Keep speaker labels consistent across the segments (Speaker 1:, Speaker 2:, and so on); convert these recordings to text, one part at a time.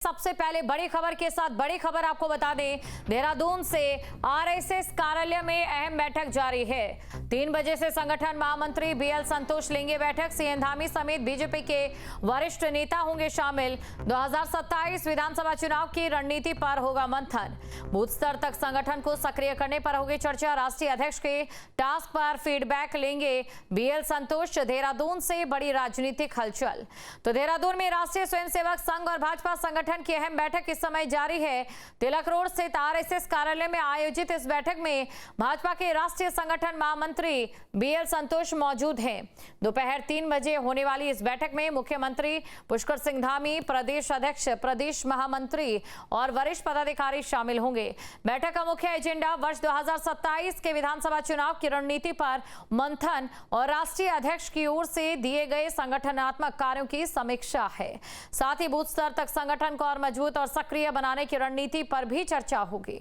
Speaker 1: सबसे पहले बड़ी खबर के साथ बड़ी खबर आपको बता दें, देहरादून से आरएसएस कार्यालय में अहम बैठक जारी है। 3 बजे से संगठन महामंत्री बीएल संतोष लेंगे बैठक। सीएन धामी समेत बीजेपी के वरिष्ठ नेता होंगे शामिल। 2027 विधानसभा चुनाव की रणनीति पर होगा मंथन। बूथ स्तर तक संगठन को सक्रिय करने पर होगी चर्चा। राष्ट्रीय अध्यक्ष के टास्क पर फीडबैक लेंगे बीएल संतोष। देहरादून से बड़ी राजनीतिक हलचल। तो देहरादून में राष्ट्रीय स्वयंसेवक संघ और भाजपा संगठन की अहम बैठक इस समय जारी है। तिलक रोड स्थित आरएसएस कार्यालय में आयोजित इस बैठक में भाजपा के राष्ट्रीय संगठन महामंत्री बीएल संतोष मौजूद हैं। दोपहर 3 बजे होने वाली इस बैठक में मुख्यमंत्री पुष्कर सिंह धामी, प्रदेश अध्यक्ष, प्रदेश महामंत्री और वरिष्ठ पदाधिकारी शामिल होंगे। बैठक का मुख्य एजेंडा वर्ष 2027 के विधानसभा चुनाव की रणनीति पर मंथन और राष्ट्रीय अध्यक्ष की ओर से दिए गए संगठनात्मक कार्यों की समीक्षा है। साथ ही बूथ स्तर तक संगठन को और मजबूत और सक्रिय बनाने की रणनीति पर भी चर्चा होगी।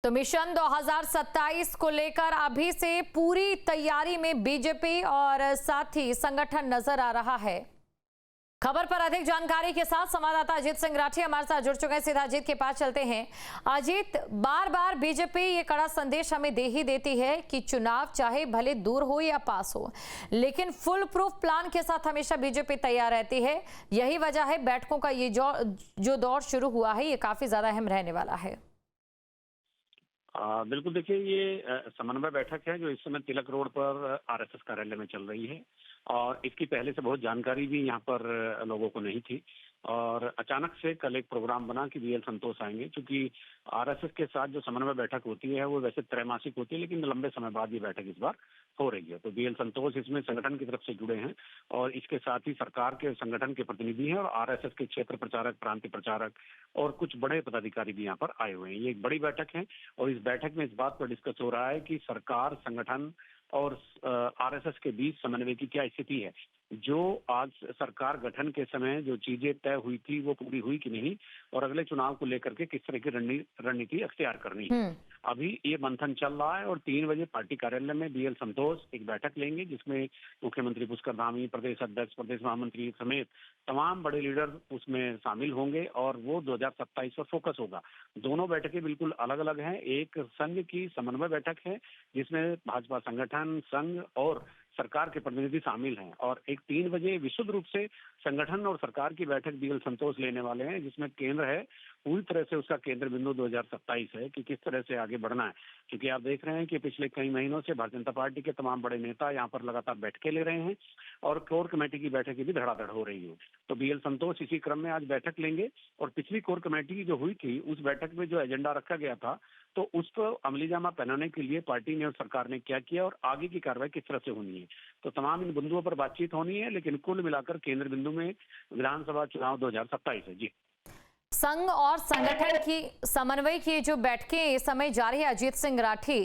Speaker 1: तो मिशन 2027 को लेकर अभी से पूरी तैयारी में बीजेपी और साथ ही संगठन नजर आ रहा है। खबर पर अधिक जानकारी के साथ संवाददाता अजीत सिंह राठी हमारे साथ जुड़ चुके हैं। सीधा अजीत के पास चलते हैं। अजीत, बार बार बीजेपी ये कड़ा संदेश हमें दे ही देती है कि चुनाव चाहे भले दूर हो या पास हो, लेकिन फुल प्रूफ प्लान के साथ हमेशा बीजेपी तैयार रहती है। यही वजह है बैठकों का ये जो दौर शुरू हुआ है ये काफी ज्यादा अहम रहने वाला है।
Speaker 2: बिल्कुल, देखिए ये समन्वय बैठक है जो इस समय तिलक रोड पर आरएसएस कार्यालय में चल रही है और इसकी पहले से बहुत जानकारी भी यहाँ पर लोगों को नहीं थी और अचानक से कल एक प्रोग्राम बना कि बीएल संतोष आएंगे। क्योंकि आरएसएस के साथ जो समन्वय बैठक होती है वो वैसे त्रैमासिक होती है, लेकिन लंबे समय बाद ये बैठक इस बार हो रही है। तो बीएल संतोष इसमें संगठन की तरफ से जुड़े हैं और इसके साथ ही सरकार के संगठन के प्रतिनिधि हैं और आरएसएस के क्षेत्र प्रचारक, प्रांतीय प्रचारक और कुछ बड़े पदाधिकारी भी यहाँ पर आए हुए हैं। ये एक बड़ी बैठक है और इस बैठक में इस बात पर डिस्कस हो रहा है कि सरकार, संगठन और आरएसएस के बीच समन्वय की क्या स्थिति है। जो आज सरकार गठन के समय जो चीजें तय हुई थी वो पूरी हुई कि नहीं और अगले चुनाव को लेकर के किस तरह की रणनीति अख्तियार करनी है। अभी ये मंथन चल रहा है और 3 बजे पार्टी कार्यालय में बीएल संतोष एक बैठक लेंगे जिसमें मुख्यमंत्री पुष्कर धामी, प्रदेश अध्यक्ष, प्रदेश महामंत्री समेत तमाम बड़े लीडर उसमें शामिल होंगे और वो 2027 पर फोकस होगा। दोनों बैठकें बिल्कुल अलग अलग हैं। एक संघ की समन्वय बैठक है जिसमें भाजपा संगठन, संघ और सरकार के प्रतिनिधि शामिल हैं और एक 3 बजे विशुद्ध रूप से संगठन और सरकार की बैठक बीएल संतोष लेने वाले हैं जिसमें केंद्र है, पूरी तरह से उसका केंद्र बिंदु 2027 है कि किस तरह से आगे बढ़ना है। क्योंकि आप देख रहे हैं कि पिछले कई महीनों से भारतीय जनता पार्टी के तमाम बड़े नेता यहाँ पर लगातार बैठकें ले रहे हैं और कोर कमेटी की बैठकें भी धड़ाधड़ हो रही है। तो बीएल संतोष इसी क्रम में आज बैठक लेंगे और पिछली कोर कमेटी जो हुई थी उस बैठक में जो एजेंडा रखा गया था तो उसको अमलीजामा पहनाने के लिए पार्टी ने और सरकार ने क्या किया और आगे की कार्रवाई किस तरह से होनी है। तो तमाम इन बिंदुओं पर बातचीत होनी है, लेकिन कुल मिलाकर केंद्र बिंदु में विधानसभा चुनाव 2027 है। जी,
Speaker 1: संघ और संगठन की समन्वय की जो बैठकें इस समय जारी है अजीत सिंह राठी,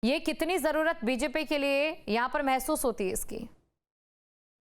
Speaker 1: ये कितनी जरूरत बीजेपी के लिए यहाँ पर महसूस होती है इसकी?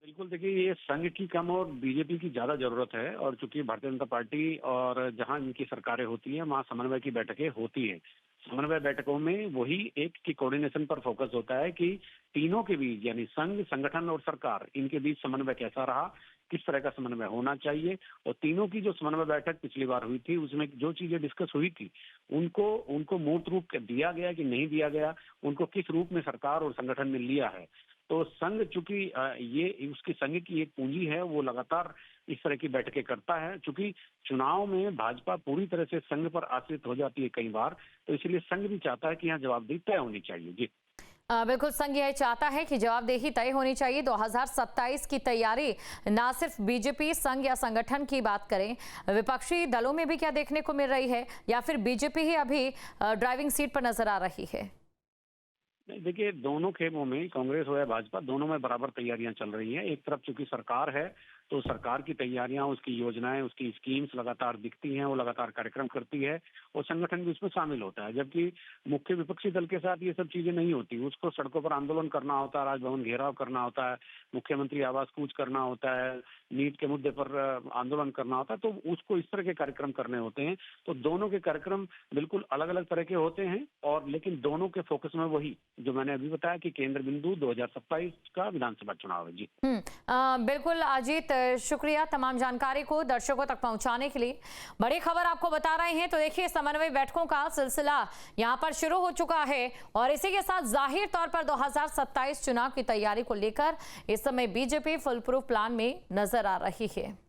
Speaker 2: बिल्कुल, देखिए ये संघ की कम और बीजेपी की ज्यादा जरूरत है और चूंकि भारतीय जनता पार्टी और जहां इनकी सरकारें होती हैं वहां समन्वय की बैठकें होती है। समन्वय बैठकों में वही एक की कोऑर्डिनेशन पर फोकस होता है कि तीनों के बीच यानी संघ, संगठन और सरकार, इनके बीच समन्वय कैसा रहा, किस तरह का समन्वय होना चाहिए। और तीनों की जो समन्वय बैठक पिछली बार हुई थी उसमें जो चीजें डिस्कस हुई थी उनको मूर्त रूप दिया गया कि नहीं दिया गया, उनको किस रूप में सरकार और संगठन ने लिया है। तो संघ चूंकि ये उसकी संघ की एक पूंजी है, वो लगातार इस तरह की बैठकें करता है। चूंकि चुनाव में भाजपा पूरी तरह से संघ पर आश्रित हो जाती है कई बार, तो इसलिए संघ भी चाहता है कि यहाँ जवाबदेही तय होनी चाहिए। जी,
Speaker 1: बिल्कुल, संघ यह चाहता है कि जवाबदेही तय होनी चाहिए। 2027 की तैयारी ना सिर्फ बीजेपी, संघ या संगठन की बात करें, विपक्षी दलों में भी क्या देखने को मिल रही है या फिर बीजेपी ही अभी ड्राइविंग सीट पर नजर आ रही है?
Speaker 2: देखिए दोनों खेमों में, कांग्रेस हो या भाजपा, दोनों में बराबर तैयारियां चल रही हैं। एक तरफ चूंकि सरकार है तो सरकार की तैयारियां, उसकी योजनाएं, उसकी स्कीम्स लगातार दिखती हैं, वो लगातार कार्यक्रम करती है और संगठन भी उसमें शामिल होता है। जबकि मुख्य विपक्षी दल के साथ ये सब चीजें नहीं होती। उसको सड़कों पर आंदोलन करना होता है, राजभवन घेराव करना होता है, मुख्यमंत्री आवास कूच करना होता है, नीट के मुद्दे पर आंदोलन करना होता है, तो उसको इस तरह के कार्यक्रम करने होते हैं। तो दोनों के कार्यक्रम बिल्कुल अलग अलग तरह के होते हैं और लेकिन दोनों के फोकस में वही जो मैंने अभी बताया कि केंद्र बिंदु 2027 का विधानसभा चुनाव है। जी,
Speaker 1: बिल्कुल अजीत, शुक्रिया तमाम जानकारी को दर्शकों तक पहुंचाने के लिए। बड़ी खबर आपको बता रहे हैं, तो देखिए समन्वय बैठकों का सिलसिला यहां पर शुरू हो चुका है और इसी के साथ जाहिर तौर पर 2027 चुनाव की तैयारी को लेकर इस समय बीजेपी फुल प्रूफ प्लान में नजर आ रही है।